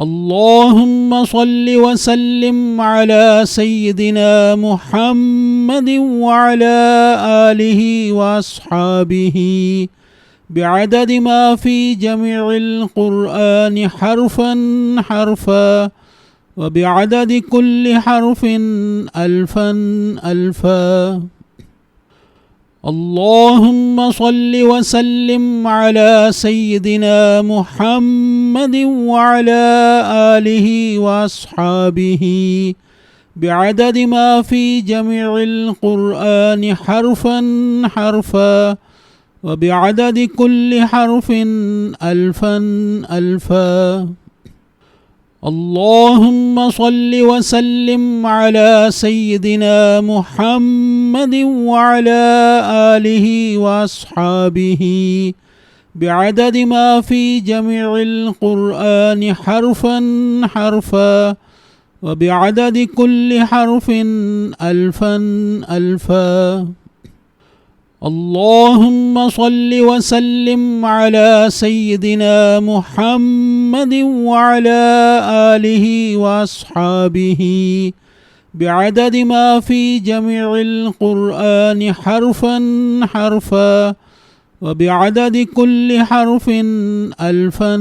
اللهم صل وسلم على سيدنا محمد وعلى آله وأصحابه بعدد ما في جميع القرآن حرفا حرفا، وبعدد كل حرف ألفا ألفا. اللهم صل وسلم على سيدنا محمد وعلى آله وأصحابه بعدد ما في جميع القرآن حرفا حرفا، وبعدد كل حرف ألفا ألفا. اللهم صل وسلم على سيدنا محمد وعلى آله وأصحابه بعدد ما في جميع القرآن حرفا حرفا، وبعدد كل حرف ألفا ألفا. اللهم صل وسلم على سيدنا محمد وعلى آله وأصحابه بعدد ما في جميع القرآن حرفا حرفا، وبعدد كل حرف ألفا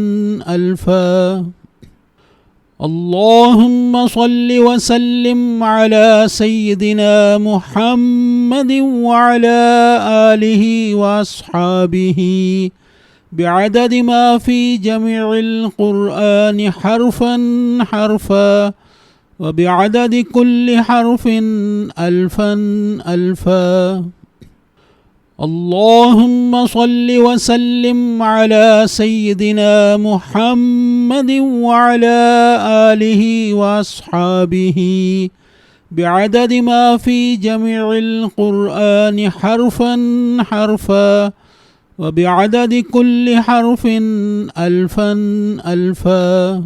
ألفا. اللهم صل وسلم على سيدنا محمد وعلى آله وأصحابه بعدد ما في جميع القرآن حرفا حرفا، وبعدد كل حرف ألفا ألفا. اللهم صل وسلم على سيدنا محمد وعلى آله وأصحابه بعدد ما في جميع القرآن حرفا حرفا، وبعدد كل حرف ألفا ألفا.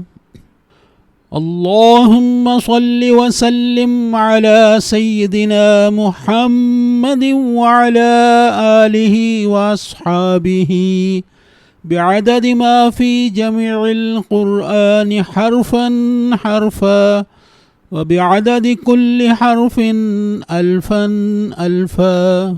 اللهم صل وسلم على سيدنا محمد وعلى آله وأصحابه بعدد ما في جميع القرآن حرفا حرفا، وبعدد كل حرف ألفا ألفا.